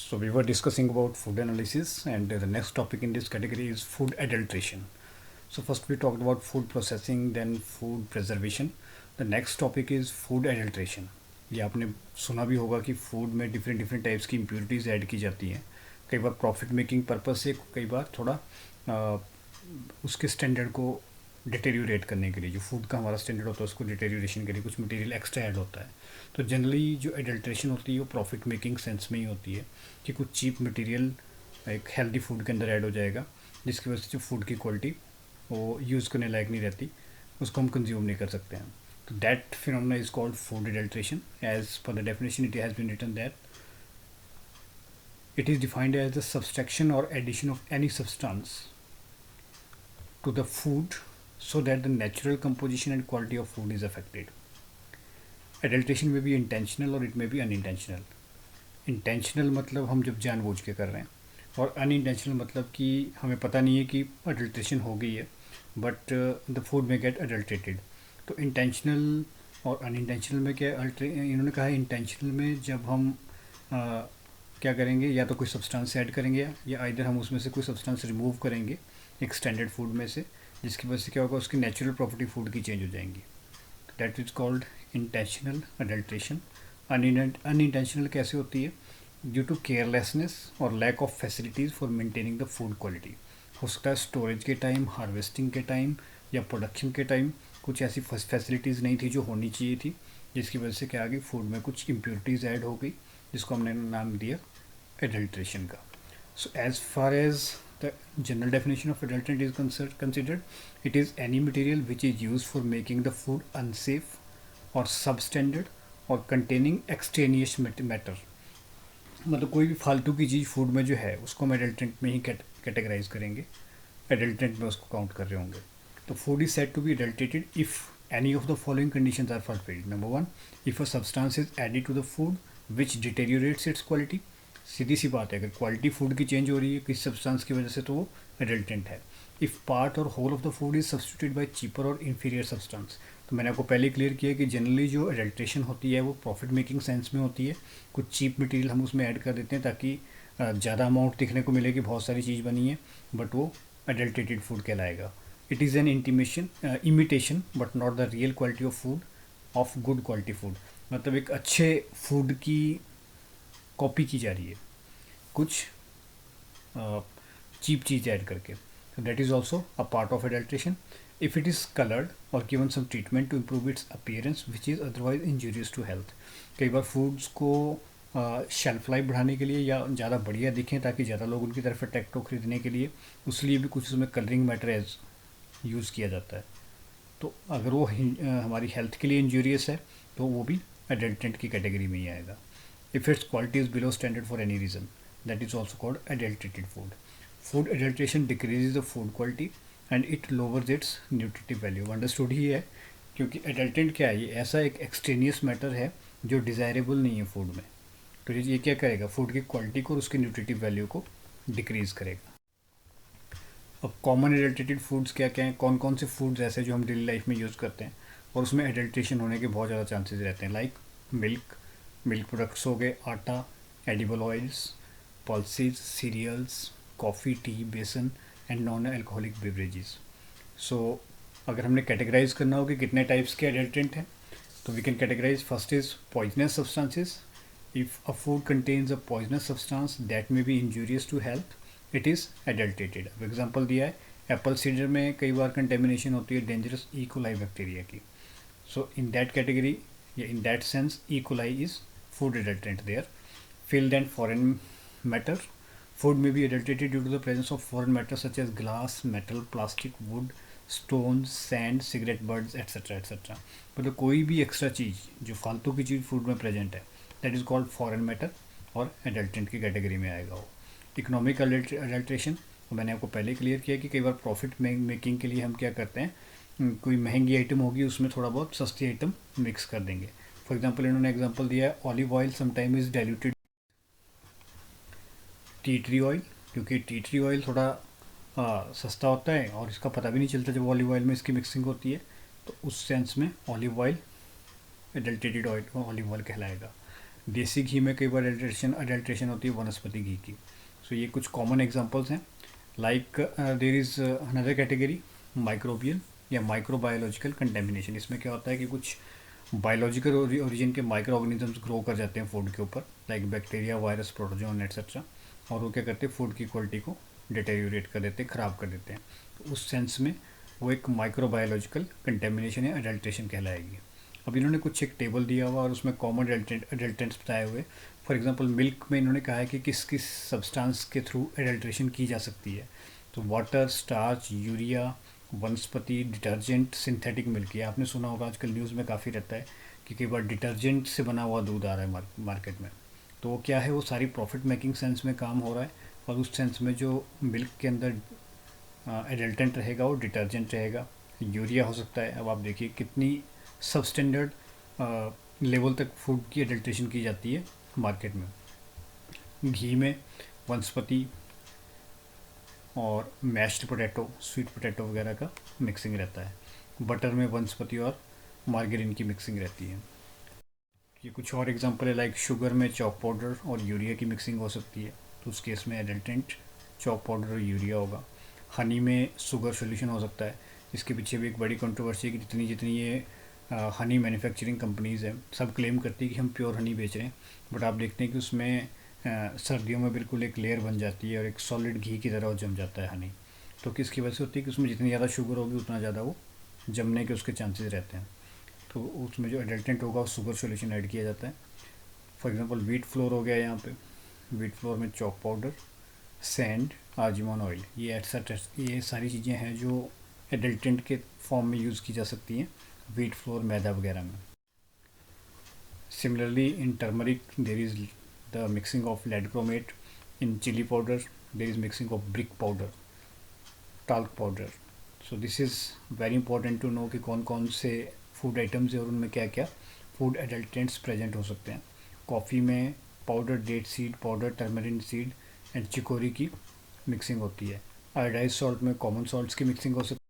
So we were discussing about food analysis, and the next topic in this category is food adulteration. So first we talked about food processing, then food preservation. The next topic is food adulteration. ये आपने सुना भी होगा कि food में different different types की impurities add की जाती हैं, कई बार प्रॉफिट मेकिंग पर्पस से, कई बार थोड़ा उसके स्टैंडर्ड को डिटेरियोरेट करने के लिए, जो फूड का हमारा स्टैंडर्ड होता है उसको डिटेरियोरेशन के लिए कुछ मटेरियल एक्स्ट्रा ऐड होता है। तो जनरली जो एडल्ट्रेशन होती है वो प्रॉफिट मेकिंग सेंस में ही होती है कि कुछ चीप मटेरियल एक हेल्दी फूड के अंदर ऐड हो जाएगा, जिसकी वजह से जो फूड की क्वालिटी वो यूज़ करने लायक नहीं रहती, उसको हम कंज्यूम नहीं कर सकते हैं। तो that phenomena is called food adulteration. As per the definition it has been written that it is defined as the subtraction or addition of any substance to the food so that the natural composition and quality of food is affected. Adulteration may be intentional or it may be unintentional. Intentional मतलब हम जब जानबूझ के कर रहे हैं, और unintentional मतलब कि हमें पता नहीं है कि adulteration हो गई है but the food may get adulterated. तो intentional और unintentional में क्या है? इन्होंने कहा है intentional में जब हम क्या करेंगे, या तो कोई सब्सटेंस ऐड करेंगे या आइदर हम उसमें से कोई सब्सटेंस रिमूव करेंगे एक स्टैंडर्ड फूड में से, जिसकी वजह से क्या होगा, उसकी नेचुरल प्रॉपर्टी फूड की चेंज हो जाएंगी। That is called intentional adulteration. Unintentional कैसे होती है? ड्यू टू केयरलेसनेस और lack of facilities for maintaining the food quality. हो सकता है स्टोरेज के टाइम, हार्वेस्टिंग के टाइम या प्रोडक्शन के टाइम कुछ ऐसी फैसिलिटीज़ नहीं थी जो होनी चाहिए थी, जिसकी वजह से क्या आ गई, फूड में कुछ इम्प्योरिटीज़ ऐड हो गई, जिसको हमने नाम दिया एडल्ट्रेशन का। So as far as the general definition of adulterant is considered, it is any material which is use for making the food unsafe or substandard or containing extraneous matter. मतलब कोई भी फालतू की चीज़ फूड में जो है उसको हम एडल्ट्रेंट में ही कैटेगराइज करेंगे, एडल्ट्रेंट में उसको काउंट कर रहे होंगे। तो food is said to be adulterated if any of the following conditions are fulfilled. Number one, if a substance is added to the food which deteriorates its quality. सीधी सी बात है, अगर क्वालिटी फूड की change हो रही है किसी substance की वजह से तो वो एडल्टेंट है। If part or whole of the food is substituted by cheaper or inferior substance. तो मैंने आपको पहले क्लियर किया कि जनरली जो एडल्ट्रेशन होती है वो प्रॉफिट मेकिंग सेंस में होती है, कुछ चीप मटेरियल हम उसमें ऐड कर देते हैं ताकि ज़्यादा अमाउंट दिखने को मिले कि बहुत सारी चीज़ बनी है, बट वो एडल्ट्रेटेड फूड कहलाएगा। It is an imitation but not the real quality of food of good quality food. मतलब एक अच्छे फूड की कॉपी की जा रही है कुछ चीप चीज़ ऐड करके। so that is also a part of adulteration. If it is colored or given some treatment to improve its appearance which is otherwise injurious to health. कई बार फूड्स को shelf life बढ़ाने के लिए या ज़्यादा बढ़िया दिखें ताकि ज़्यादा लोग उनकी तरफ अट्रैक्ट हो खरीदने के लिए, उसलिए भी कुछ उसमें कलरिंग मैटर एज यूज़ किया जाता है। तो अगर वो हमारी हेल्थ के लिए इंजूरियस है तो वो भी एडल्टेंट की कैटेगरी में ही आएगा। If its quality is below standard for any reason, that is also called adulterated food. Food adulteration decreases the food quality and it lowers its nutritive value. Understood ही है, क्योंकि एडल्टेंट क्या है, ये ऐसा एक एक्सटेनियस मैटर है जो डिज़ायरेबल नहीं है फूड में। तो ये क्या करेगा, फूड की क्वालिटी को और उसकी न्यूट्रिटिव वैल्यू को डिक्रीज़ करेगा। अब कॉमन एडल्ट्रेटेड फूड्स क्या क्या हैं, कौन कौन से फूड्स ऐसे जो हम डेली लाइफ में यूज़ करते हैं और उसमें एडल्ट्रेशन होने के बहुत ज़्यादा चांसेस रहते हैं। लाइक मिल्क प्रोडक्ट्स हो गए, atta, edible oils, pulses, cereals, coffee, tea, besan and non alcoholic beverages. So अगर हमने कैटेगराइज करना हो कि कितने टाइप्स के एडल्ट्रेंट हैं, तो we can categorize. First is poisonous substances. If a food contains a poisonous substance that may be injurious to health, it is adulterated. अब एग्जाम्पल दिया है, एप्पल सीडर में कई बार कंटेमिनेशन होती है डेंजरस ई कोलाई बैक्टीरिया की। सो in that category या in that sense E coli is food adulterant there. Filled and foreign matter. Food may be adulterated due to the presence of foreign matter such as glass, metal, plastic, wood, stones, sand, cigarette butts, etc. etc. मतलब कोई भी extra चीज़ जो फालतू की चीज़ food में present है, that is called foreign matter और एडल्टेंट की कैटेगरी में आएगा वो। इकोनॉमिक एडल्ट्रेशन, मैंने आपको पहले क्लियर किया कि कई बार प्रॉफिट मेकिंग के लिए हम क्या करते हैं, कोई महंगी आइटम होगी उसमें थोड़ा बहुत सस्ती आइटम मिक्स कर देंगे। फॉर एग्जाम्पल इन्होंने एग्जाम्पल दिया है, olive oil sometime is diluted tea tree oil, क्योंकि टी ट्री ऑयल थोड़ा सस्ता होता है और इसका पता भी नहीं चलता जब ऑलिव ऑयल में इसकी मिक्सिंग होती है, तो उस सेंस में olive oil adulterated oil olive oil कहलाएगा। देसी घी में कई बार अडल्ट्रेशन होती है वनस्पति घी की। सो ये कुछ कॉमन एग्जांपल्स हैं। Like there is another category microbial या माइक्रोबायोलॉजिकल कंटेमिनेशन। इसमें क्या होता है कि कुछ बायोलॉजिकल ओरिजिन के माइक्रो ऑर्गेनिजम्स ग्रो कर जाते हैं फूड के ऊपर, like bacteria, virus, protozoan etcetera, और वो क्या करते हैं फूड की क्वालिटी को डिटेरियोरेट कर देते हैं, ख़राब कर देते हैं। तो उस सेंस में वो एक माइक्रोबायोलॉजिकल कंटेमिनेशन या अडल्ट्रेशन कहलाएगी। अब इन्होंने कुछ एक टेबल दिया हुआ और उसमें कॉमन अडल्टेंट्स बताए हुए। फॉर एग्जांपल मिल्क में इन्होंने कहा है कि किस किस सब्सटेंस के थ्रू अडल्ट्रेशन की जा सकती है। तो वाटर, स्टार्च, यूरिया, वनस्पति, डिटर्जेंट, सिंथेटिक मिल्क। ये आपने सुना होगा, आजकल न्यूज़ में काफ़ी रहता है कि कई बार डिटर्जेंट से बना हुआ दूध आ रहा है मार्केट में। तो वो क्या है, वो सारी प्रॉफिट मेकिंग सेंस में काम हो रहा है, और उस सेंस में जो मिल्क के अंदर एडल्टेंट रहेगा वो डिटर्जेंट रहेगा, यूरिया हो सकता है। अब आप देखिए कितनी सबस्टैंडर्ड लेवल तक फूड की एडल्ट्रेशन की जाती है मार्केट में। घी में वनस्पति और मैश्ड पोटैटो, स्वीट पोटैटो वगैरह का मिक्सिंग रहता है। बटर में वनस्पति और मार्गरीन की मिक्सिंग रहती है। ये कुछ और एग्जांपल है, लाइक शुगर में चॉक पाउडर और यूरिया की मिक्सिंग हो सकती है, तो उस केस में एडल्टेंट चॉक पाउडर और यूरिया होगा। हनी में शुगर सोल्यूशन हो सकता है। इसके पीछे भी एक बड़ी कंट्रोवर्सी है कि जितनी जितनी ये हनी मैन्युफैक्चरिंग कंपनीज़ हैं, सब क्लेम करती है कि हम प्योर हनी बेच रहे हैं, बट आप देखते हैं कि उसमें सर्दियों में बिल्कुल एक लेयर बन जाती है और एक सॉलिड घी की तरह वो जम जाता है हनी। तो किसकी वजह से होती है कि उसमें जितनी ज़्यादा शुगर होगी उतना ज़्यादा वो जमने के उसके चांसेस रहते हैं। तो उसमें जो एडल्टेंट होगा वो शुगर सोल्यूशन ऐड किया जाता है। फॉर एग्जांपल व्हीट फ्लोर हो गया यहाँ पे, व्हीट फ्लोर में chalk powder, sand, argemone oil, ये एक्सेट्रा, ये सारी चीज़ें हैं जो एडल्टेंट के फॉर्म में यूज़ की जा सकती हैं व्हीट फ्लोर, मैदा वगैरह में। Similarly in turmeric there is the mixing of lead chromate, in chilli powder there is mixing of brick powder, talc powder. So this is very important to know कि कौन कौन से फूड आइटम्स है और उनमें क्या क्या फूड एडल्टेंट्स प्रेजेंट हो सकते हैं। कॉफ़ी में powder date seed powder, tamarind seed and chicory की मिक्सिंग होती है। आयोडाइज सॉल्ट में कॉमन सॉल्ट्स की मिक्सिंग हो सकती है।